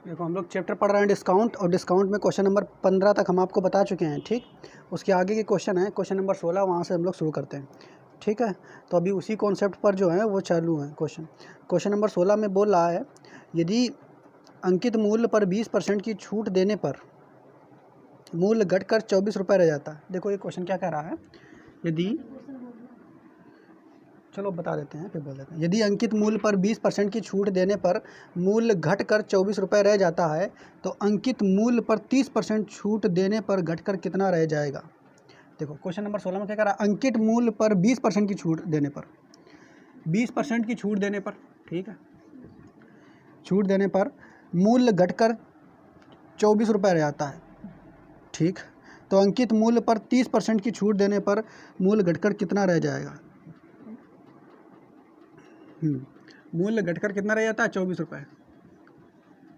देखो हम लोग चैप्टर पढ़ रहे हैं डिस्काउंट, और डिस्काउंट में क्वेश्चन नंबर 15 तक हम आपको बता चुके हैं। ठीक, उसके आगे के क्वेश्चन है क्वेश्चन नंबर 16, वहाँ से हम लोग शुरू करते हैं। ठीक है, तो अभी उसी कॉन्सेप्ट पर जो है वो चालू है क्वेश्चन नंबर 16 में बोल रहा है, यदि अंकित मूल्य पर 20% की छूट देने पर मूल्य घटकर 24 रुपये रह जाता है। देखो ये क्वेश्चन क्या कह रहा है, यदि, चलो बता देते हैं फिर बोल देते हैं। यदि अंकित मूल्य पर 20% की छूट देने पर मूल्य घटकर 24 रुपये रह जाता है, तो अंकित मूल्य पर 30% छूट देने पर घटकर कितना रह जाएगा। देखो क्वेश्चन नंबर 16 में क्या कह रहा है, अंकित मूल्य पर 20% की छूट देने पर, 20% की छूट देने पर, ठीक है, छूट देने पर मूल्य घटकर 24 रुपये रह जाता है। ठीक, तो अंकित मूल्य पर 30% की छूट देने पर मूल्य घटकर कितना रह जाएगा। मूल्य घटकर कितना रह जाता है, 24 रुपये।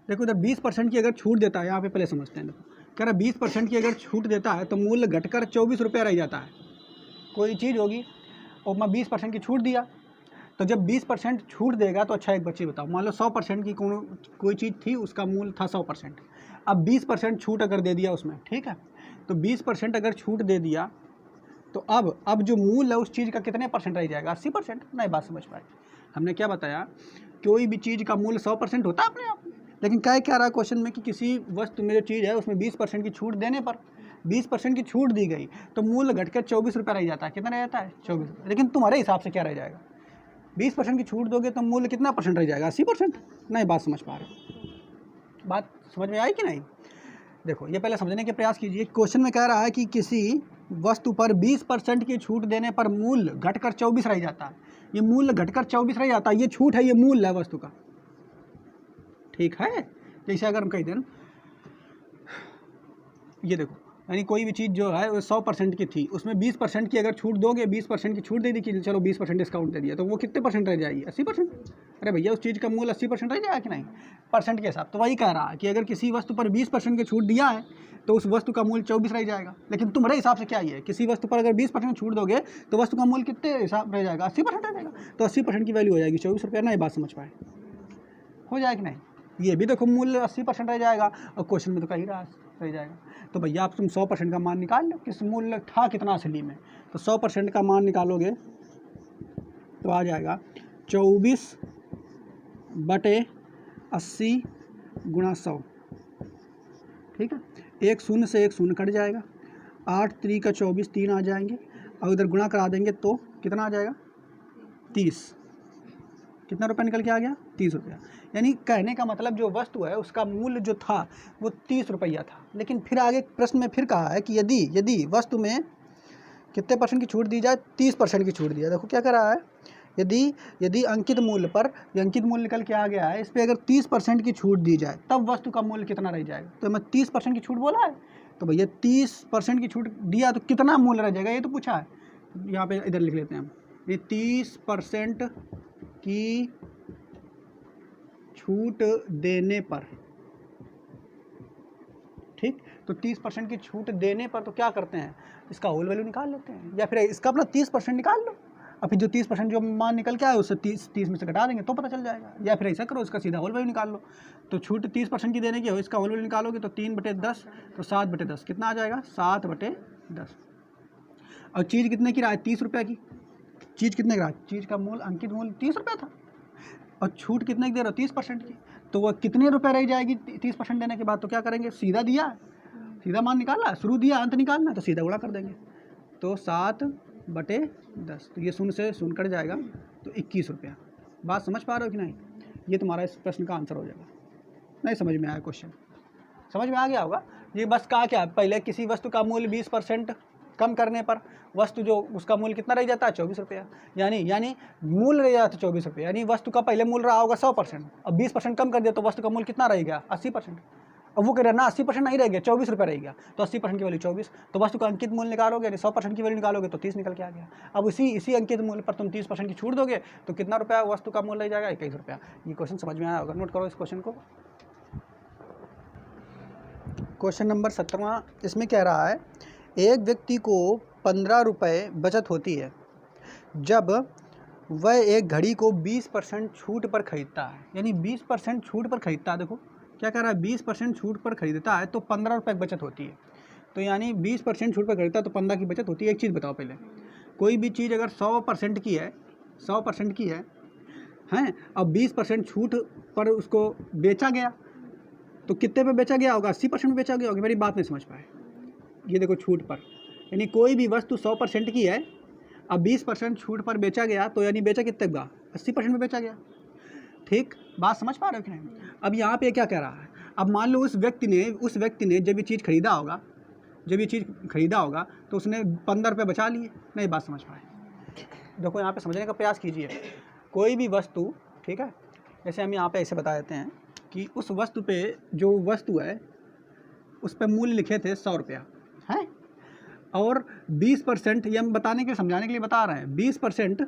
देखो इधर 20% की अगर छूट देता है, यहाँ पे पहले समझते हैं। देखो कह रहा 20% की अगर छूट देता है तो मूल्य घटकर 24 रुपये रह जाता है। कोई चीज़ होगी और मैं 20% की छूट दिया, तो जब 20% छूट देगा तो अच्छा एक बच्ची बताओ, मान लो 100% की कोई चीज़ थी, उसका मूल्य था 100%। अब 20% छूट अगर दे दिया उसमें, ठीक है, तो 20% अगर छूट दे दिया तो अब जो मूल्य है उस चीज़ का कितने परसेंट रह जाएगा, 80%। नहीं बात समझ पाए। हमने क्या बताया, कोई भी चीज़ का मूल्य 100% होता है अपने आप में, लेकिन क्या कह रहा है क्वेश्चन में कि किसी वस्तु में जो चीज़ है उसमें 20% की छूट देने पर 20% की छूट दी गई तो मूल्य घटकर 24 रुपये रह जाता है। कितना रह जाता है, 24 रुपये। लेकिन तुम्हारे हिसाब से क्या रह जाएगा, 20% की छूट दोगे तो मूल्य कितना परसेंट रह जाएगा, 80%। नहीं बात समझ पा रहे, बात समझ में आई कि नहीं। देखो ये पहले समझने के प्रयास कीजिए। क्वेश्चन में कह रहा है कि किसी वस्तु पर 20% की छूट देने पर मूल्य घटकर 24 रह जाता है। ये मूल्य घटकर 24 रह जाता है, ये छूट है, ये मूल्य है वस्तु का। ठीक है, जैसे अगर हम कह दें, ये देखो, यानी कोई भी चीज़ जो है वो 100% की थी, उसमें 20% की अगर छूट दोगे, 20% की छूट दे दी कि चलो 20% डिस्काउंट दे दिया, तो वो कितने परसेंट रह जाएगी, 80%। अरे भैया उस चीज़ का मूल्य 80% रह जाएगा कि नहीं, परसेंट के हिसाब। तो वही कह रहा है कि अगर किसी वस्तु पर 20% की छूट दिया है तो उस वस्तु का मूल्य 24 रह जाएगा। लेकिन तुम्हारे हिसाब से क्या ही है, किसी वस्तु पर अगर 20% छूट दोगे तो वस्तु का मूल्य कितने हिसाब रह जाएगा, 80% रह जाएगा। तो 80% की वैल्यू हो जाएगी 24 रुपये। ना ये बात समझ पाए, हो जाएगा कि नहीं। ये भी देखो मूल्य 80% रह जाएगा, और क्वेश्चन में तो कहीं रह जाएगा। तो भैया आप तुम 100% का मान निकाल लो, किस मूल्य था कितना असली में। तो 100% का मान निकालोगे तो आ जाएगा 24/80 गुणा 100। ठीक है, एक शून्य से एक शून्य कट जाएगा, 8 3 का 24, 3 आ जाएंगे, और इधर गुणा करा देंगे तो कितना आ जाएगा, 30। कितना रुपया निकल के आ गया, 30 रुपया। यानी कहने का मतलब जो वस्तु है उसका मूल्य जो था वो 30 रुपया था। लेकिन फिर आगे प्रश्न में फिर कहा है कि यदि वस्तु में कितने परसेंट की छूट दी जाए, 30% की छूट दी जाए। देखो क्या कर रहा है, यदि अंकित मूल्य पर, अंकित मूल्य निकल के आ गया है, इस पर अगर 30% की छूट दी जाए तब वस्तु का मूल्य कितना रह जाएगा। तो मैं 30% की छूट बोला है, तो भैया 30% की छूट दिया तो कितना मूल्य रह जाएगा, ये तो पूछा है। यहाँ पे इधर लिख लेते हैं हम, ये 30% की छूट देने पर, ठीक, तो 30% की छूट देने पर तो क्या करते हैं, इसका होल वैल्यू निकाल लेते हैं, या फिर इसका अपना 30% निकाल लो, और फिर जो 30% जो मान निकल के आए उससे 30 में से घटा देंगे तो पता चल जाएगा। या फिर ऐसा करो, इसका सीधा होल वैल्यू निकाल लो। तो छूट 30% की देने की हो, इसका होल वैल्यू निकालोगे तो 3/10, तो 7/10 कितना आ जाएगा, 7/10। और चीज़ कितने की रहा है, 30 रुपये की। चीज़ कितने का, चीज़ का मूल्य, अंकित मूल्य 30 रुपये था, और छूट कितने की दे रहे हो, 30% की। तो वह कितने रुपए रह जाएगी 30% देने के बाद। तो क्या करेंगे, सीधा दिया, सीधा मान निकालना, शुरू दिया अंत निकालना, तो सीधा गुणा कर देंगे। तो 7/10, तो ये शून्य से शून्य कट जाएगा, तो 21 रुपया। बात समझ पा रहे हो कि नहीं। ये तुम्हारा इस प्रश्न का आंसर हो जाएगा। नहीं समझ में आया क्वेश्चन, समझ में आ गया होगा। ये बस कहा क्या, पहले किसी वस्तु का मूल्य 20% कम करने पर वस्तु जो उसका मूल्य कितना रह जाता है, 24 रुपया। यानी मूल्य रह जाता है 24 रुपये, यानी वस्तु का पहले मूल्य रहा होगा 100%, अब 20% कम कर दिया तो वस्तु का मूल्य कितना रह गया, 80%। अब वो कह रहे हैं ना 80% नहीं रह गया, 24 रुपये रह गया, तो 80% की वैल्यू 24। तो वस्तु का अंकित मूल्य निकालोगे, यानी 100% की वैल्यू निकालोगे तो 30 निकल के आ गया। अब इसी अंकित मूल्य पर तुम 30% की छूट दोगे तो कितना रुपया वस्तु का मूल्य रह जाएगा, 21 रुपया। ये क्वेश्चन समझ में आया होगा, नोट करो इस क्वेश्चन को। क्वेश्चन नंबर 17, इसमें कह रहा है, एक व्यक्ति को 15 रुपये बचत होती है जब वह एक घड़ी को 20% छूट पर खरीदता है। यानी 20% छूट पर खरीदता है। देखो क्या कह रहा है, 20% छूट पर खरीदता है तो 15 रुपये की बचत होती है। तो यानी 20% छूट पर खरीदता है तो 15 की बचत होती है। एक चीज़ बताओ पहले, कोई भी चीज़ अगर 100% की है, 100% की है हैं, अब 20% छूट पर उसको बेचा गया तो कितने पे बेचा गया होगा, 80% में बेचा गया होगा। मेरी बात नहीं समझ पाए। ये देखो छूट पर, यानी कोई भी वस्तु 100% की है, अब 20% छूट पर बेचा गया तो यानी बेचा कितने का, 80% में बेचा गया। ठीक, बात समझ पा रहे हो कि नहीं। अब यहाँ पे क्या कह रहा है, अब मान लो उस व्यक्ति ने जब ये चीज़ खरीदा होगा तो उसने 15 रुपये बचा लिए। नहीं बात समझ पाए। देखो यहाँ पे समझने का प्रयास कीजिए। कोई भी वस्तु, ठीक है, जैसे हम यहाँ पे ऐसे बता देते हैं कि उस वस्तु पे, जो वस्तु है उस पर मूल्य लिखे थे 100 रुपया है, और 20%, ये हम बताने के समझाने के लिए बता रहे हैं, 20%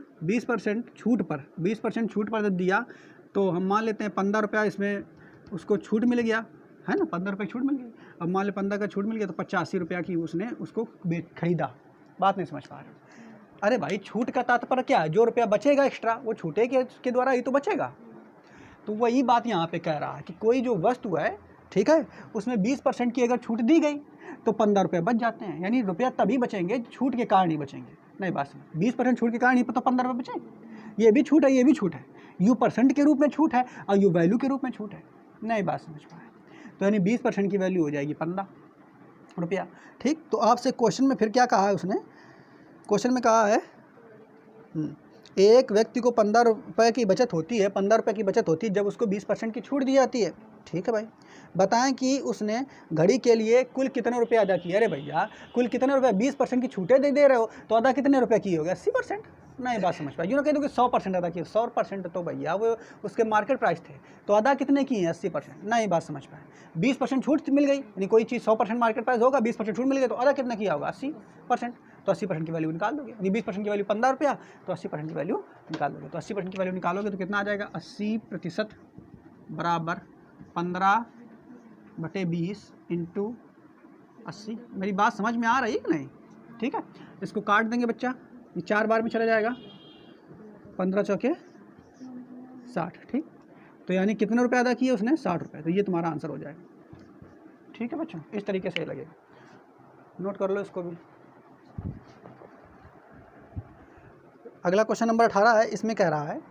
छूट पर जब दिया तो हम मान लेते हैं 15 रुपया इसमें उसको छूट मिल गया है ना, 15 रुपये छूट मिल गई। अब मान ले 15 का छूट मिल गया तो 85 रुपया की उसने उसको खरीदा। बात नहीं समझ पा रहे। अरे भाई छूट का तात्पर्य क्या है, जो रुपया बचेगा एक्स्ट्रा वो छूटे के द्वारा ही तो बचेगा। तो वही बात यहाँ पे कह रहा है कि कोई जो वस्तु है, ठीक है, उसमें 20% की अगर छूट दी गई तो 15 रुपये बच जाते हैं। यानी रुपया तभी बचेंगे छूट के कारण ही बचेंगे। नहीं बात समझ, 20% छूट के कारण ही तो 15 रुपये बचेंगे। ये भी छूट है, ये भी छूट है, यू परसेंट के रूप में छूट है और यू वैल्यू के रूप में छूट है। नहीं बात समझ पाए। तो यानी 20% की वैल्यू हो जाएगी 15 रुपया। ठीक, तो आपसे क्वेश्चन में फिर क्या कहा है उसने, क्वेश्चन में कहा है एक व्यक्ति को 15 रुपये की बचत होती है, 15 रुपये की बचत होती है जब उसको 20% की छूट दी जाती है। ठीक है भाई, बताएं कि उसने घड़ी के लिए कुल कितने रुपए अदा किए। अरे भैया कुल कितने रुपए, 20% की छूटें दे रहे हो तो अदा कितने रुपए की हो गया, 80%। नहीं बात समझ पाई। यूँ कह दो कि 100% अदा किए, 100% तो भैया वो उसके मार्केट प्राइस थे, तो अदा कितने किए हैं, 80%। नहीं बात समझ पाए। 20% छूट मिल गई, यानी कोई चीज़ 100% मार्केट प्राइस होगा, 20% छूट मिल गई तो अदा कितना किया होगा, 80%। तो 80% की वैल्यू निकाल दोगे, यानी 20% की वैल्यू 15 रुपया, तो 80% की वैल्यू निकाल दोगे। तो 80% की वैल्यू निकालोगे तो कितना आ जाएगा, 80% बराबर 15/20 इंटू 80। मेरी बात समझ में आ रही है कि नहीं। ठीक है, इसको काट देंगे बच्चा, ये 4 बार में चला जाएगा, 15 चौके 60। ठीक, तो यानी कितने रुपए अदा किए उसने, 60 रुपये। तो ये तुम्हारा आंसर हो जाएगा। ठीक है बच्चों, इस तरीके से लगेगा, नोट कर लो इसको भी। अगला क्वेश्चन नंबर 18 है। इसमें कह रहा है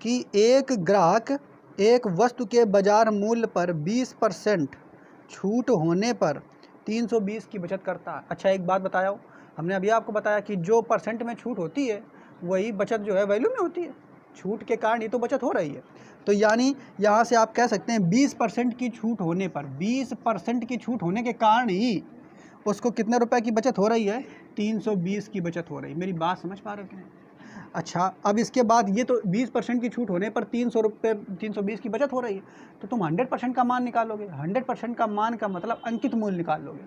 कि एक ग्राहक एक वस्तु के बाजार मूल्य पर 20% छूट होने पर 320 की बचत करता है। अच्छा एक बात बताया हो, हमने अभी आपको बताया कि जो परसेंट में छूट होती है वही बचत जो है वैल्यू में होती है। छूट के कारण ही तो बचत हो रही है। तो यानी यहाँ से आप कह सकते हैं 20% की छूट होने पर, 20% की छूट होने के कारण ही उसको कितने रुपए की बचत हो रही है, 320 की बचत हो रही है। मेरी बात समझ पा रहे हो कि नहीं। अच्छा अब इसके बाद ये तो 20% की छूट होने पर 300 रुपये 320 की बचत हो रही है, तो तुम 100% का मान निकालोगे। 100% का मान का मतलब अंकित मूल्य निकाल लोगे।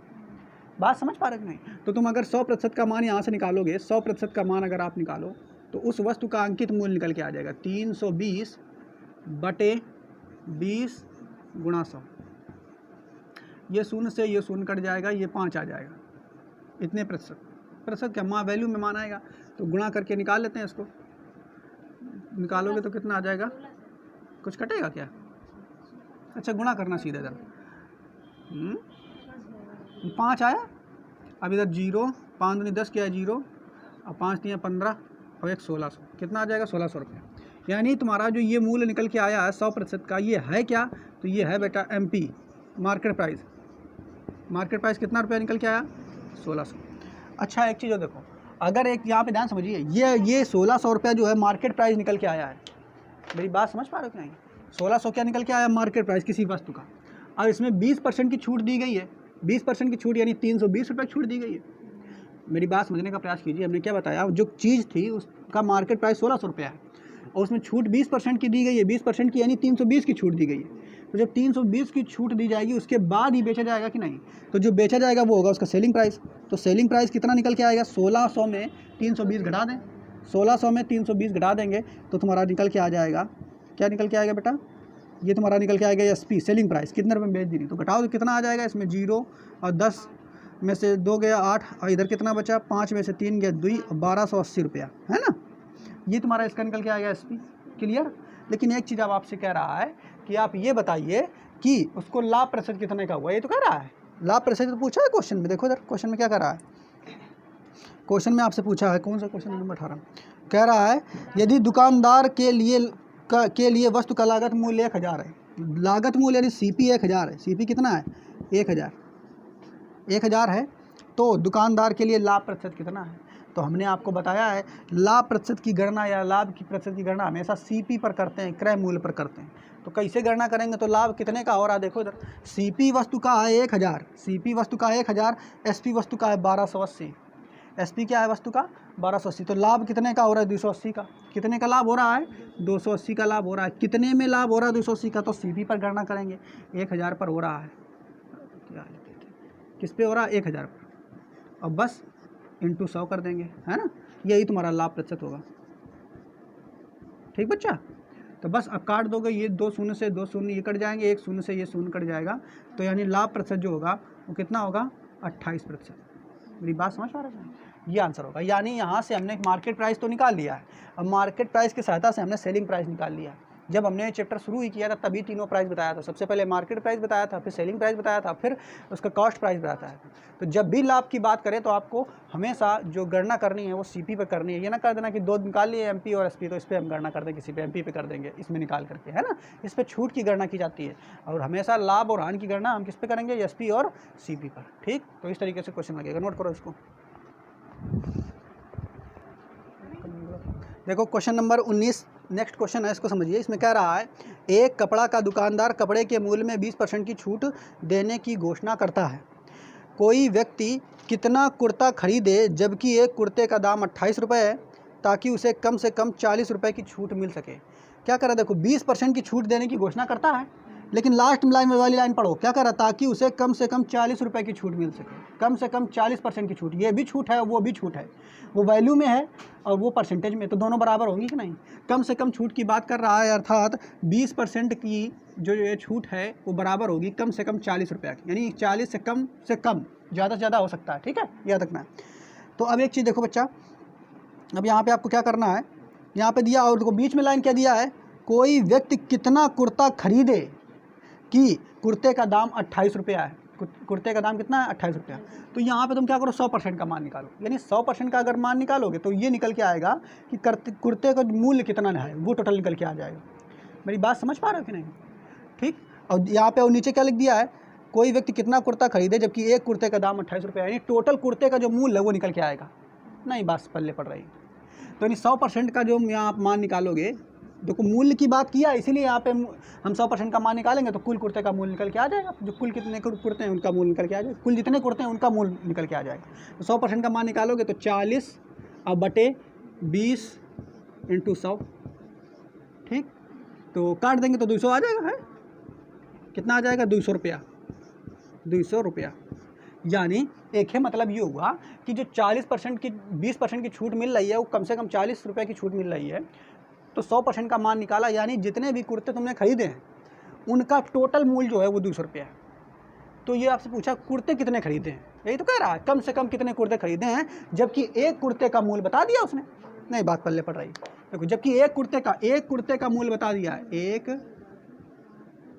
बात समझ पा रहे हो कि नहीं। तो तुम अगर 100% का मान यहाँ से निकालोगे, 100% का मान अगर आप निकालो तो उस वस्तु का अंकित मूल्य निकल के आ जाएगा 320/20 गुणा 100। ये शून्य से ये शून्य कट जाएगा, ये 5 आ जाएगा। इतने प्रतिशत क्या, मान वैल्यू में मान आएगा, तो गुणा करके निकाल लेते हैं इसको। निकालोगे तो कितना आ जाएगा, कुछ कटेगा क्या। अच्छा गुणा करना सीधे इधर, 5 आया। अब इधर 0, 5 दूनी 10 क्या है 0, और 5 दिया 15 और 1 1600, कितना आ जाएगा 1600 रुपये। यानी तुम्हारा जो ये मूल्य निकल के आया है 100% का, ये है क्या, तो ये है बेटा MP market price. Market price कितना रुपया निकल के आया, 1600। अच्छा एक चीज़ देखो, अगर एक यहाँ पे ध्यान समझिए, ये 1600 रुपया जो है मार्केट प्राइस निकल के आया है। मेरी बात समझ पा रहे हो कि नहीं। 1600 क्या निकल के आया मार्केट प्राइस किसी वस्तु का, और इसमें 20% की छूट दी गई है। 20% की छूट यानी 320 रुपये छूट दी गई है। मेरी बात समझने का प्रयास कीजिए। हमने क्या बताया, जो चीज़ थी उसका मार्केट प्राइस 1600 रुपया है और उसमें छूट 20% की दी गई है। 20% की यानी 320 की छूट दी गई है। तो जब 320 की छूट दी जाएगी उसके बाद ही बेचा जाएगा कि नहीं, तो जो बेचा जाएगा वो होगा उसका सेलिंग प्राइस। तो सेलिंग प्राइस कितना निकल के आएगा, 1600 में 320 घटा दें, 1600 में 320 घटा देंगे तो तुम्हारा निकल के आ जाएगा, क्या निकल के आएगा बेटा, ये तुम्हारा निकल के आएगा SP सेलिंग प्राइस, कितने रुपये में बेच दी रही। तो घटाओ तो कितना आ जाएगा, इसमें 0 और 10 में से 2 गया 8, और इधर कितना बचा, 5 में से 3 गया 2, और 1280 रुपया है ना। ये तुम्हारा इसका निकल के आएगा SP। क्लियर। लेकिन एक चीज़ अब आपसे कह रहा है कि आप ये बताइए कि उसको लाभ प्रतिशत कितने का हुआ, ये तो कह रहा है लाभ प्रतिशत तो पूछा है क्वेश्चन में। देखो इधर क्वेश्चन में क्या कर रहा है, क्वेश्चन में आपसे पूछा है, कौन सा क्वेश्चन नंबर 18, कह रहा है यदि दुकानदार के लिए वस्तु का लागत मूल्य 1000 है, लागत मूल्य यदि CP 1000 है, CP कितना है 1000 है, तो दुकानदार के लिए लाभ प्रतिशत कितना है। तो हमने आपको बताया है लाभ प्रतिशत की गणना या लाभ की प्रतिशत की गणना हमेशा CP पर करते हैं, क्रय मूल्य पर करते हैं। तो कैसे गणना करेंगे, तो लाभ कितने का हो रहा है, देखो इधर CP वस्तु का है 1000, CP वस्तु का 1000, SP वस्तु का है 1280, SP क्या है वस्तु का 1280, तो लाभ कितने का हो रहा है 280 का। कितने का लाभ हो रहा है 280 का लाभ हो रहा है। कितने में लाभ हो रहा है 280 का, तो CP पर गणना करेंगे, 1000 पर हो रहा है, किस पे हो रहा है 1000 पर, और बस इंटू 100 कर देंगे, है ना, यही तुम्हारा लाभ प्रतिशत होगा। ठीक बच्चा, तो बस अब काट दोगे, ये 2 शून्य से 2 शून्य ये कट जाएंगे, 1 शून्य से ये शून्य कट जाएगा, तो यानी लाभ प्रतिशत जो होगा वो कितना होगा 28%। मेरी बात समझ पा रहे हैं, ये आंसर होगा। यानी यहाँ से हमने मार्केट प्राइस तो निकाल लिया है, अब मार्केट प्राइस की सहायता से हमने सेलिंग प्राइस निकाल लिया। जब हमने चैप्टर शुरू ही किया था तभी तीनों प्राइस बताया था, सबसे पहले मार्केट प्राइस बताया था, फिर सेलिंग प्राइस बताया था, फिर उसका कॉस्ट प्राइस बताया था। तो जब भी लाभ की बात करें तो आपको हमेशा जो गणना करनी है वो CP पे करनी है। ये ना कर देना कि 2 निकाल लिए MP और SP, तो इस पर हम गणना कर देंगे, किसी पे MP पे कर देंगे, इसमें निकाल करके, है ना, इस पर छूट की गणना की जाती है। और हमेशा लाभ और हानि की गणना हम किस पे करेंगे, SP और CP पर। ठीक, तो इस तरीके से क्वेश्चन लगेगा, नोट करो इसको। देखो क्वेश्चन नंबर 19 नेक्स्ट क्वेश्चन है, इसको समझिए। इसमें कह रहा है एक कपड़ा का दुकानदार कपड़े के मूल्य में 20% की छूट देने की घोषणा करता है। कोई व्यक्ति कितना कुर्ता खरीदे जबकि एक कुर्ते का दाम 28 रुपये है, ताकि उसे कम से कम 40 रुपये की छूट मिल सके। क्या करा, देखो 20% की छूट देने की घोषणा करता है, लेकिन लास्ट लाइन में वाली लाइन पढ़ो, क्या करा, ताकि उसे कम से कम 40 रुपये की छूट मिल सके। कम से कम 40% की छूट, ये भी छूट है वो भी छूट है, वो वैल्यू में है और वो परसेंटेज में, तो दोनों बराबर होंगी कि नहीं। कम से कम छूट की बात कर रहा है, अर्थात 20% की जो ये छूट है वो बराबर होगी कम से कम 40 रुपये की, यानी 40 से कम, ज़्यादा से ज़्यादा हो सकता है। ठीक है, याद रखना है। तो अब एक चीज़ देखो बच्चा, अब यहाँ पे आपको क्या करना है, यहाँ पे दिया और देखो बीच में लाइन क्या दिया है, कोई व्यक्ति कितना कुर्ता खरीदे कि कुर्ते का दाम 28 रुपया है, कुर्ते का दाम कितना है 28 रुपया। तो यहाँ पे तुम क्या करो 100% का मान निकालो, यानी 100% का अगर मान निकालोगे तो ये निकल के आएगा कि कुर्ते का मूल्य कितना है, वो टोटल निकल के आ जाएगा। मेरी बात समझ पा रहे हो कि नहीं। ठीक, और यहाँ पे और नीचे क्या लिख दिया है, कोई व्यक्ति कितना कुर्ता खरीदे जबकि एक कुर्ते का दाम 28 रुपया, यानी टोटल कुर्ते का जो मूल्य है वो निकल के आएगा। नहीं, बात पल्ले पड़ रही। तो यानी 100% का जो यहाँ आप मान निकालोगे, देखो मूल्य की बात किया, इसीलिए यहाँ पे हम 100% का मान निकालेंगे तो कुल कुर्ते का मूल्य निकल के आ जाएगा। जो कुल कितने कुर्ते हैं उनका मूल्य निकल के आ जाएगा, कुल जितने कुर्ते हैं उनका मूल्य निकल के आ जाएगा। तो 100% का मान निकालोगे तो 40 अब बटे 20 इंटू 100। ठीक, तो काट देंगे तो 200 आ जाएगा, है कितना आ जाएगा 200 रुपया, 200 रुपया। यानी एक है मतलब ये हुआ कि जो 40% की 20% की छूट मिल रही है वो कम से कम 40 रुपये की छूट मिल रही है। तो 100% का मान निकाला, यानी जितने भी कुर्ते तुमने खरीदे हैं उनका टोटल मूल्य जो है वो 200 रुपया है। तो ये आपसे पूछा कुर्ते कितने खरीदे हैं, यही तो कह रहा है कम से कम कितने कुर्ते खरीदे हैं, जबकि एक कुर्ते का मूल्य बता दिया उसने। नहीं, बात पल्ले पड़ रही। देखो जबकि एक कुर्ते का मूल्य बता दिया है, एक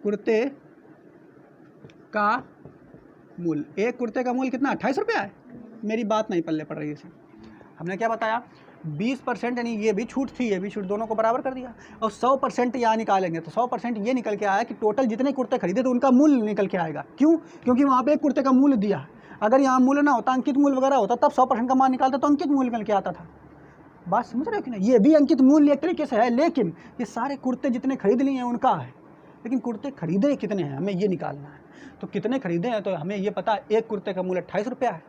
कुर्ते का मूल्य, एक कुर्ते का मूल्य कितना 28 रुपया है। मेरी बात नहीं पल्ले पड़ रही है। हमने क्या बताया 20% यानी ये भी छूट थी, ये भी छूट, दोनों को बराबर कर दिया। और 100% यहाँ निकालेंगे तो 100% ये निकल के आया कि टोटल जितने कुर्ते खरीदे तो उनका मूल्य निकल के आएगा। क्यों, क्योंकि वहाँ पे एक कुर्ते का मूल्य दिया है। अगर यहाँ मूल्य ना होता, अंकित मूल्य वगैरह होता, तब 100% का मान निकालता तो अंकित मूल्य निकल के आता था। बात समझ रहे हो कि नहीं। ये भी अंकित मूल्य एक तरीके से है, लेकिन ये सारे कुर्ते जितने खरीद लिए हैं उनका है, लेकिन कुर्ते खरीदे कितने हैं हमें ये निकालना है। तो कितने खरीदे हैं तो हमें ये पता है, एक कुर्ते का मूल्य 28 रुपया है,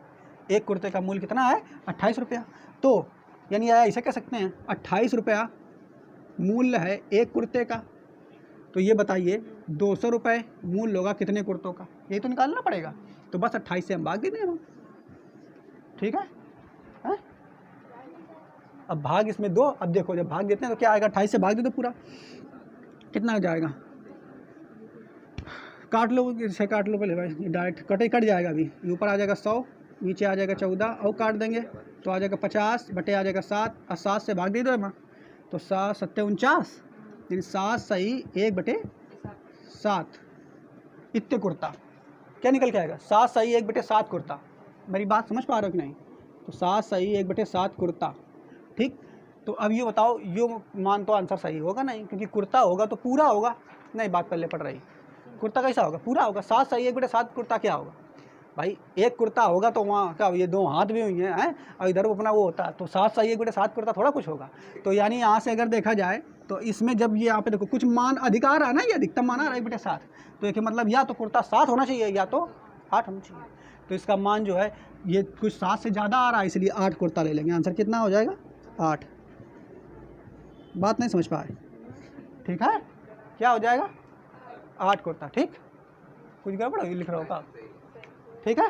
एक कुर्ते का मूल्य कितना है 28 रुपया। तो यानी ऐसे कह सकते हैं 28 रुपया मूल्य है एक कुर्ते का। तो ये बताइए 200 रुपये मूल्य होगा कितने कुर्तों का, यही तो निकालना पड़ेगा। तो बस 28 से हम भाग दे देंगे हम, ठीक है? अब भाग इसमें दो। अब देखो जब भाग देते हैं तो क्या आएगा, 28 से भाग दे दो पूरा, कितना आ जाएगा, काट लो, इसे काट लो पहले भाई, डायरेक्ट कट जाएगा। अभी ऊपर आ जाएगा 100, नीचे आ जाएगा 14 और काट देंगे तो आ जाएगा 50 बटे आ जाएगा 7 और 7 से भाग दे दो ना तो 7 7 49, यानी 7 सही 1/7। इतने कुर्ता, क्या निकल के आएगा? 7 सही 1/7 कुर्ता। मेरी बात समझ पा रहे हो कि नहीं? तो 7 सही 1/7 कुर्ता, ठीक। तो अब ये बताओ, यो मान तो आंसर सही होगा नहीं, क्योंकि कुर्ता होगा तो पूरा होगा। नहीं, बात पहले पड़ रही, कुर्ता कैसा होगा? पूरा होगा। 7 सही 1/7 कुर्ता क्या होगा भाई? एक कुर्ता होगा तो वहाँ क्या ये 2 हाथ भी हुई हैं, और इधर अपना वो होता, तो 7 सही 1/7 कुर्ता थोड़ा कुछ होगा। तो यानी यहाँ से अगर देखा जाए तो इसमें जब ये यहाँ पे देखो कुछ मान अधिक आ रहा है ना, ये अधिकतम मान आ रहा है 1/7, तो एक मतलब या तो कुर्ता 7 होना चाहिए या तो 8 होना चाहिए। तो इसका मान जो है ये कुछ 7 से ज़्यादा आ रहा है, इसलिए 8 कुर्ता ले लेंगे। आंसर कितना हो जाएगा? 8। बात नहीं समझ पाए? ठीक है, क्या हो जाएगा? 8 कुर्ता, ठीक। कुछ गड़बड़ लिख रहा होगा, ठीक है।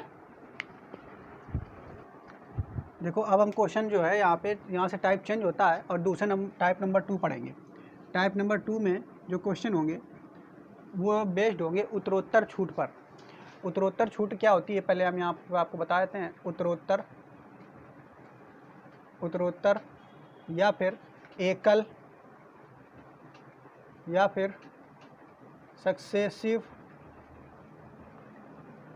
देखो अब हम क्वेश्चन जो है यहाँ से टाइप चेंज होता है और दूसरे टाइप नंबर 2 पढ़ेंगे। टाइप नंबर 2 में जो क्वेश्चन होंगे वो बेस्ड होंगे उत्तरोत्तर छूट पर। उत्तरोत्तर छूट क्या होती है पहले हम यहाँ पर आपको बता देते हैं। उत्तरोत्तर या फिर एकल या फिर सक्सेसिव,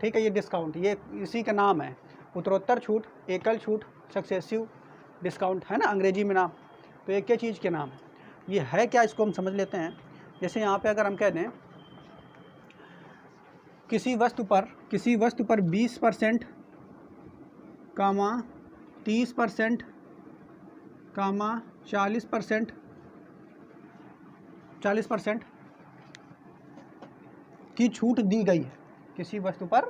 ठीक है, ये डिस्काउंट, ये इसी का नाम है। उत्तरोत्तर छूट, एकल छूट, सक्सेसिव डिस्काउंट है ना अंग्रेजी में नाम। तो एक क्या चीज़ के नाम है, ये है क्या, इसको हम समझ लेते हैं। जैसे यहाँ पे अगर हम कह दें किसी वस्तु पर 20% कामा 30% कामा 40% की छूट दी गई है। किसी वस्तु पर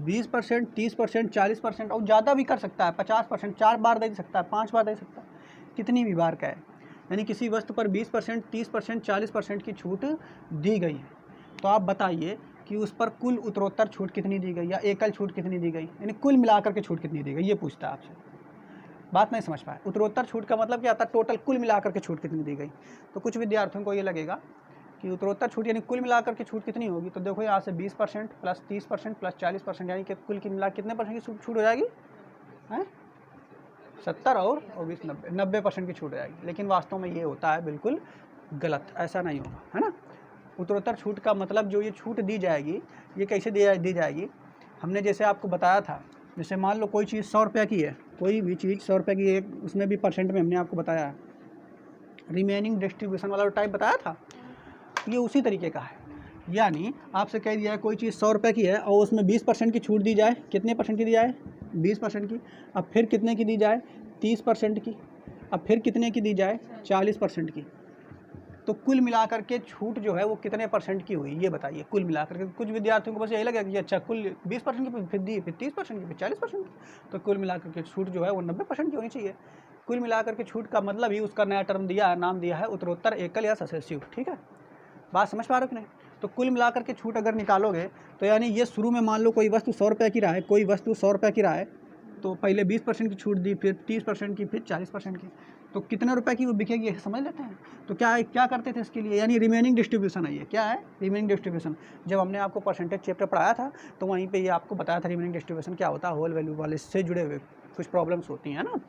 20%, 30%, 40% और ज़्यादा भी कर सकता है, 50%, 4 बार दे सकता है, 5 बार दे सकता है, कितनी भी बार का है। यानी किसी वस्तु पर 20%, 30%, 40% की छूट दी गई है। तो आप बताइए कि उस पर कुल उत्तरोत्तर छूट कितनी दी गई या एकल छूट कितनी दी गई, यानी कुल मिलाकर के छूट कितनी दी गई, ये पूछता है आपसे। बात नहीं समझ पाए? उत्तरोत्तर छूट का मतलब क्या आता है? टोटल कुल मिलाकर के छूट कितनी दी गई। तो कुछ विद्यार्थियों को ये लगेगा कि उत्तरोत्तर छूट यानी कुल मिलाकर के छूट कितनी होगी। तो देखो यहाँ से 20% प्लस 30% प्लस 40%, यानी कि कुल की मिला कितने परसेंट की छूट हो जाएगी? हैं 70 और 20 90% की छूट हो जाएगी। लेकिन वास्तव में ये होता है बिल्कुल गलत, ऐसा नहीं होगा, है ना। उत्तरोत्तर छूट का मतलब जो ये छूट दी जाएगी ये कैसे दी जाएगी, हमने जैसे आपको बताया था। जैसे मान लो कोई चीज़ 100 रुपये की है, कोई भी चीज़ 100 रुपये की है, उसमें भी परसेंट में हमने आपको बताया है, रिमेनिंग डिस्ट्रीब्यूशन वाला टाइप बताया था, ये उसी तरीके का है। यानी आपसे कह दिया है कोई चीज़ 100 रुपये की है और उसमें 20% की छूट दी जाए। कितने परसेंट की दी जाए? 20% की। अब फिर कितने की दी जाए? 30% की। अब फिर कितने की दी जाए? 40% की। तो कुल मिलाकर के छूट जो है वो कितने परसेंट की हुई, ये बताइए। कुल मिलाकर के कुछ विद्यार्थियों को बस यही लगेगा कि अच्छा कुल 20% की, फिर दी, फिर 30% की, फिर 40% की, तो कुल मिलाकर के छूट जो है वो 90% की होनी चाहिए। कुल मिलाकर के छूट का मतलब ही उसका नया टर्म दिया है, नाम दिया है उत्तरोत्तर, एकल या सक्सेसिव। ठीक है, बात समझ पा रहे हो कि नहीं? तो कुल मिलाकर के छूट अगर निकालोगे तो यानी ये शुरू में मान लो कोई वस्तु 100 रुपये की रहा है, कोई वस्तु 100 रुपये की रहा है, तो पहले 20% की छूट दी, फिर 30% की, फिर 40% की, तो कितने रुपए की वो बिकेगी ये समझ लेते हैं। तो क्या करते थे इसके लिए, यानी रिमेनिंग डिस्ट्रीब्यूशन है। ये क्या है? Remaining distribution. जब हमने आपको परसेंटेज चैप्टर पढ़ाया था तो वहीं पे ये आपको बताया था रिमेनिंग डिस्ट्रीब्यूशन क्या होता है, होल वैल्यू वाले से जुड़े हुए कुछ प्रॉब्लम्स होती हैं ना।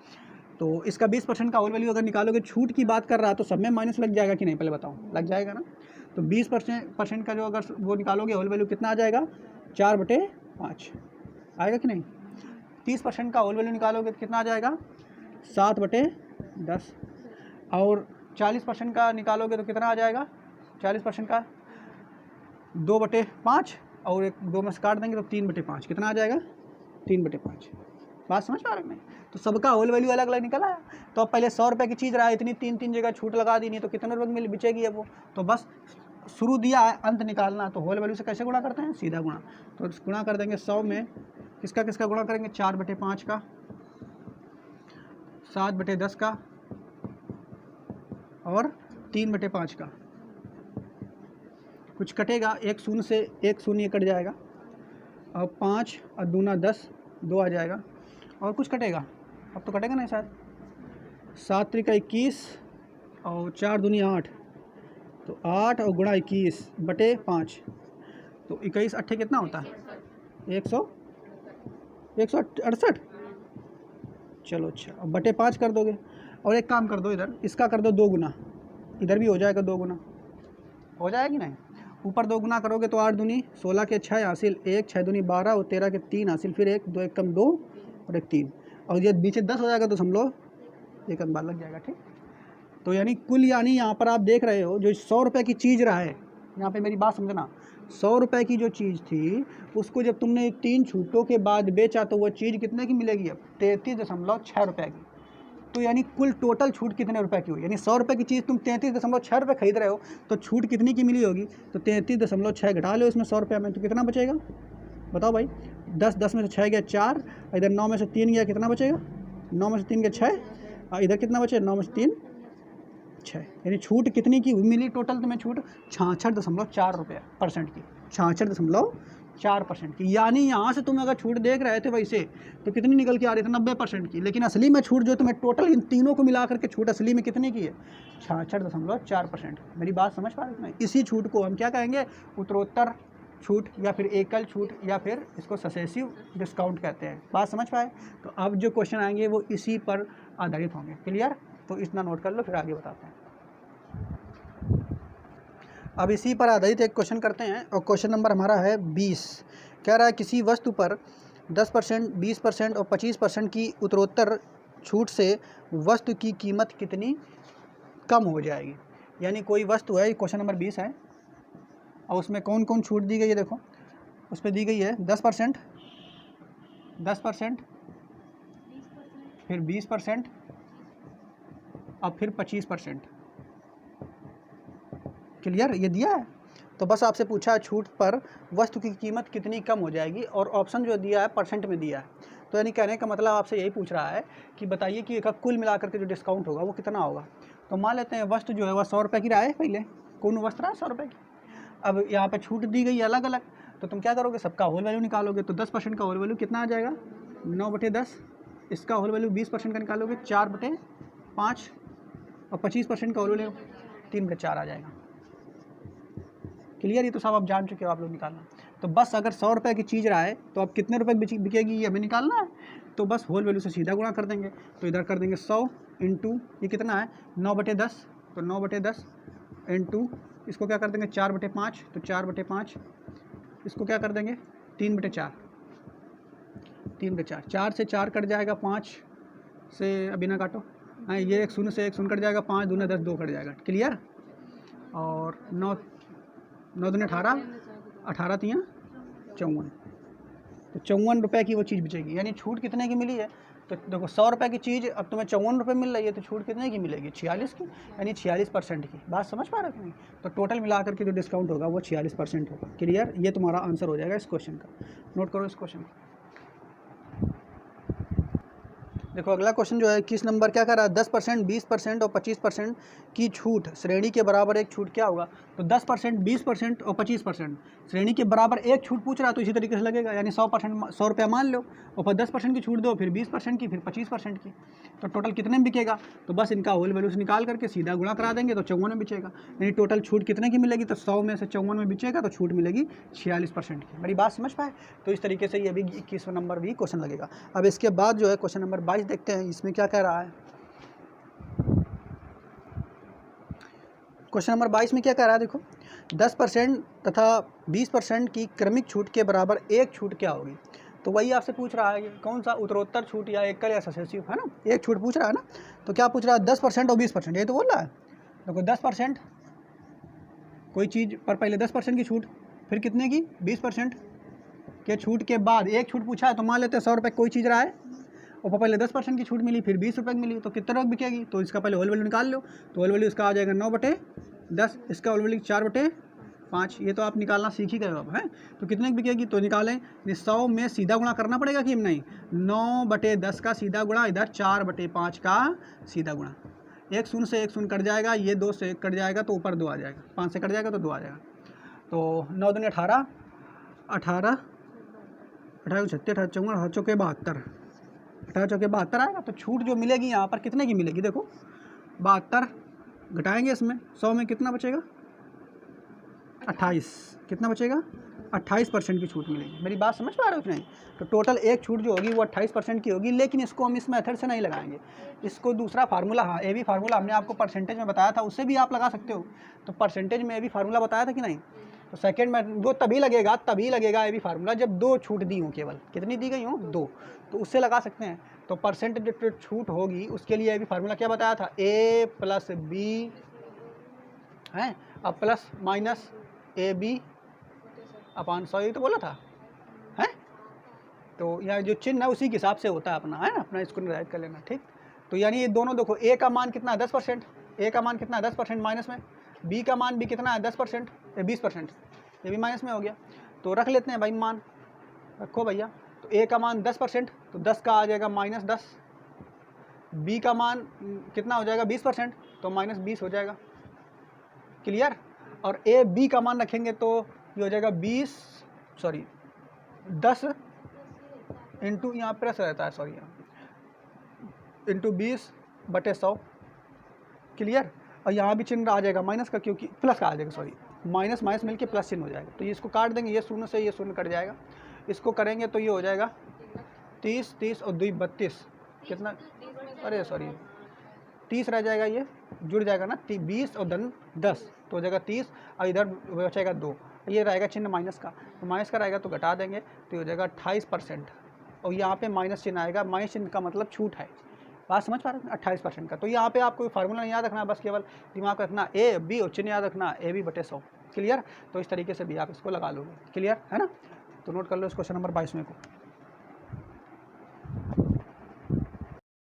तो इसका 20% का होल वैल्यू अगर निकालोगे, छूट की बात कर रहा तो सब में माइनस लग जाएगा कि नहीं, पहले बताओ, लग जाएगा ना। तो 20% का जो अगर वो निकालोगे होल वैल्यू कितना आ जाएगा? 4/5 आएगा कि नहीं। 30% का होल वैल्यू निकालोगे तो कितना आ जाएगा? 7/10। और 40% का निकालोगे तो कितना आ जाएगा? 40% का 2/5, और एक 2 में से काट देंगे तो 3/5, कितना आ जाएगा? 3/5। बात समझ पा रहे हैं? तो सबका होल वैल्यू अलग अलग निकल आया। तो अब पहले 100 रुपये की चीज़ रहा है, इतनी 3 जगह छूट लगा दी, नहीं तो कितने रुपये में बिचेगी है वो। तो बस शुरू दिया है, अंत निकालना, तो होल वैल्यू से कैसे गुणा करते हैं? सीधा गुणा। तो गुणा कर देंगे 100 में किसका किसका गुणा करेंगे? 4/5 का, 7/10 का और 3/5 का। कुछ कटेगा, एक शून्य से एक शून्य कट जाएगा, और 5 और दूना 10, 2 आ जाएगा, और कुछ कटेगा, अब तो कटेगा नहीं शायद। 7 त्रिका 21 और 4 दूनी 8, तो 8 और गुणा 21/5, तो 21 अट्ठे कितना होता है? 168। चलो अच्छा, अब बटे 5 कर दोगे, और एक काम कर दो, इधर इसका कर दो 2 गुना, इधर भी हो जाएगा 2 गुना, हो जाएगी नहीं। ऊपर 2 गुना करोगे तो 8 दूनी 16 के 6 हासिल 1, 6 दूनी 12 और 13 के 3 हासिल, फिर 1, 2 1 कम 2 और 1 3, और ये नीचे 10 हो जाएगा तो समझ लो 1 अंबार लग जाएगा। ठीक, तो यानी कुल, यानी यहाँ पर आप देख रहे हो जो 100 रुपये की चीज़ रहा है, यहाँ पे मेरी बात समझना, 100 रुपये की जो चीज़ थी उसको जब तुमने 3 छूटों के बाद बेचा तो वो चीज़ कितने की मिलेगी? अब 33.6 रुपये की। तो यानी कुल टोटल छूट कितने रुपए की हुई? यानी 100 रुपये की चीज़ तुम 33.6 रुपये खरीद रहे हो, तो छूट कितनी की मिली होगी? तो 33.6 घटा लो इसमें 100 रुपये में, तो कितना बचेगा बताओ भाई? 10 में से 6 गया 4, इधर 9 में से 3 गया, कितना बचेगा? 9 में से 3 गया 6, इधर कितना बचे? 9 में से 3 6। यानी छूट कितनी की मिली टोटल तुम्हें? छूट 66.4 रुपये परसेंट की, 66.4% की। यानी यहाँ से तुम अगर छूट देख रहे थे वैसे तो कितनी निकल के आ रही थी? 90% की। लेकिन असली में छूट जो तुम्हें टोटल इन तीनों को मिला करके छूट असली में कितने की है? 66.4%। मेरी बात समझ पा रहे हो? इसी छूट को हम क्या कहेंगे? उत्तरोत्तर छूट, या फिर एकल छूट, या फिर इसको सक्सेसिव डिस्काउंट कहते हैं। बात समझ पाए? तो अब जो क्वेश्चन आएंगे वो इसी पर आधारित होंगे। क्लियर? तो इतना नोट कर लो, फिर आगे बताते हैं। अब इसी पर आधारित एक क्वेश्चन करते हैं, और क्वेश्चन नंबर हमारा है 20। कह रहा है किसी वस्तु पर 10%, 20% और 25% की उत्तरोत्तर छूट से वस्तु की कीमत कितनी कम हो जाएगी। यानी कोई वस्तु है, क्वेश्चन नंबर 20 है, और उसमें कौन कौन छूट दी गई है? देखो उस पर दी गई है 10%, 10%, फिर 20% और फिर 25%। क्लियर? ये दिया है। तो बस आपसे पूछा है छूट पर वस्तु की कीमत कितनी कम हो जाएगी, और ऑप्शन जो दिया है परसेंट में दिया है। तो यानी कहने का मतलब आपसे यही पूछ रहा है कि बताइए कि कुल मिलाकर के जो डिस्काउंट होगा वो कितना होगा। तो मान लेते हैं वस्तु जो है वह 100 रुपये की रहा है, पहले कौन वस्तु रहा है 100 रुपये की। अब यहाँ पे छूट दी गई है अलग अलग, तो तुम क्या करोगे? सबका होल वैल्यू निकालोगे। तो 10% का होल वैल्यू कितना आ जाएगा? 9/10। इसका होल वैल्यू 20% का निकालोगे 4/5, और 25% का होल वैल्यू 3/4 आ जाएगा। क्लियर? ये तो सब आप जान चुके हो, आप लोग निकालना। तो बस अगर 100 रुपये की चीज़ रहा है तो अब कितने रुपए बिकेगी ये हमें निकालना है। तो बस होल वैल्यू से सीधा गुणा कर देंगे। तो इधर कर देंगे 100 इंटू ये कितना है? 9/10। तो 9/10 इंटू इसको क्या कर देंगे? 4/5। तो 4/5 इसको क्या कर देंगे? 3/4। 3/4, 4 से 4 कट जाएगा, 5 से अभी ना काटो, हाँ ये 1 शून्य से 1 शून्य कट जाएगा, 5 दूना 10, 2 कट जाएगा। क्लियर? और 9 दूनी 18, 18 तियाँ 54। तो 54 रुपये की वो चीज़ बिचेगी। यानी छूट कितने की मिली है? तो देखो 100 रुपये की चीज़ अब तुम्हें 54 रुपये मिल रही है, तो छूट कितने की मिलेगी? 46 की, यानी 46% की। बात समझ पा रहे हो नहीं? तो टोटल मिलाकर के जो डिस्काउंट होगा वो 46% होगा। क्लियर? ये तुम्हारा आंसर हो जाएगा इस क्वेश्चन का। नोट करो इस क्वेश्चन को। देखो अगला क्वेश्चन जो है 21 नंबर क्या कर रहा है? 10%, 20% और 25% की छूट श्रेणी के बराबर एक छूट क्या होगा? तो 10%, 20% और 25% श्रेणी के बराबर एक छूट पूछ रहा है, तो इसी तरीके से लगेगा। यानी 100%, 100 रुपया मान लो, और फिर 10% की छूट दो, फिर 20% की, फिर 25% की। तो टोटल कितने में बिकेगा? तो बस इनका होल वैल्यूज निकाल करके सीधा गुणा करा देंगे तो 54 में बिचेगा। यानी टोटल छूट कितने की मिलेगी? तो 100 में से 54 में बिचेगा तो छूट मिलेगी 46% की। मेरी बात समझ पाए? तो इस तरीके से ये भी 21वां नंबर भी क्वेश्चन लगेगा। अब इसके बाद जो है क्वेश्चन नंबर 22 देखते हैं, इसमें क्या कह रहा है। क्वेश्चन नंबर 22 में क्या कह रहा है? देखो 10% तथा 20% की क्रमिक छूट के बराबर एक छूट क्या होगी? तो वही आपसे पूछ रहा है कि कौन सा उत्तरोत्तर छूट या एकल या सक्सेसिव, है ना? एक छूट पूछ रहा है ना। तो क्या पूछ रहा है? 10% और 20%, ये तो बोल रहा है। देखो 10% कोई चीज़ पर पहले 10% की छूट, फिर कितने की? 20% के छूट के बाद एक छूट पूछा है। तो मान लेते हैं 100 रुपये कोई चीज़ रहा है, और पहले 10% की छूट मिली, फिर 20 रुपये की मिली, तो कितने रुपये बिकेगी? तो इसका पहले होल वैल्यू निकाल लो। तो होल वैल्यू इसका आ जाएगा 9/10, इसका होल वैल्यू 4/5। ये तो आप निकालना सीख ही गए अब, हैं? तो कितने की बिकेगी? तो निकालें। 100 में सीधा गुणा करना पड़ेगा कि नहीं? 9/10 का सीधा गुणा, इधर 4/5 का सीधा गुणा। 1 शून्य से 1 शून्य कट जाएगा, ये 2 से 1 कट जाएगा तो ऊपर 2 आ जाएगा, 5 से कट जाएगा तो 2 आ जाएगा। तो 9 दूनी 18, 18 18 36, 18 54, 18 चौके 72, 18 चौके 72 आएगा। तो छूट जो मिलेगी यहाँ पर कितने की मिलेगी? देखो 72 घटाएंगे इसमें, 100 में कितना बचेगा? 28। कितना बचेगा? 28% की छूट मिलेगी। मेरी बात समझ पा रहे हो कि नहीं? तो टोटल एक छूट जो होगी वो 28% की होगी। लेकिन इसको हम इस मेथड से नहीं लगाएंगे, इसको दूसरा फार्मूला, हाँ ए बी फार्मूला हमने आपको परसेंटेज में बताया था, उससे भी आप लगा सकते हो। तो परसेंटेज में ए बी फार्मूला बताया था कि नहीं? तो सेकंड में वो तभी लगेगा ये भी फार्मूला जब 2 छूट दी हों, केवल कितनी दी गई हों, 2, तो उससे लगा सकते हैं। तो परसेंटेज जो छूट होगी उसके लिए ये भी फार्मूला क्या बताया था, a प्लस बी है, अब प्लस माइनस ए बी अपान 100, ये तो बोला था है। तो यहाँ जो चिन्ह है उसी के हिसाब से होता है अपना, है ना, अपना इसको निर्धारित कर लेना, ठीक। तो यानी ये दोनों देखो, ए का मान कितना है 10%, ए का मान कितना है 10% माइनस में, बी का मान भी कितना है 10%, 20%, ये भी माइनस में हो गया। तो रख लेते हैं भाई मान, रखो भैया। तो ए का मान 10%, तो 10 का आ जाएगा -10, बी का मान कितना हो जाएगा 20%, तो -20 हो जाएगा, क्लियर। और ए बी का मान रखेंगे तो ये हो जाएगा 10 इंटू, यहाँ प्लस रहता है, सॉरी, इंटू 20/100, क्लियर। और यहाँ भी चिन्ह आ जाएगा माइनस का, क्योंकि प्लस का आ जाएगा, सॉरी, माइनस माइनस मिलके प्लस चिन्ह हो जाएगा। तो ये इसको काट देंगे, ये शून्य से ये शून्य कट जाएगा, इसको करेंगे तो ये हो जाएगा 30 और 2 32, कितना, अरे सॉरी 30 रह जाएगा, ये जुड़ जाएगा ना, 20 और धन 10 तो हो जाएगा 30, और इधर बचेगा 2, ये रहेगा चिन्ह माइनस का, तो माइनस का रहेगा तो घटा देंगे, तो हो जाएगा 28%। और यहाँ पे माइनस चिन्ह आएगा, माइनस चिन्ह का मतलब छूट है, बात समझ पा रहे हैं, 28% का। तो यहाँ पे आपको फार्मूला नहीं याद रखना, बस केवल दिमाग रखना ए बी और चिन्ह याद रखना AB/100, क्लियर। तो इस तरीके से भी आप इसको लगा लोगे, क्लियर है ना। तो नोट कर लो इस क्वेश्चन नंबर 22 को।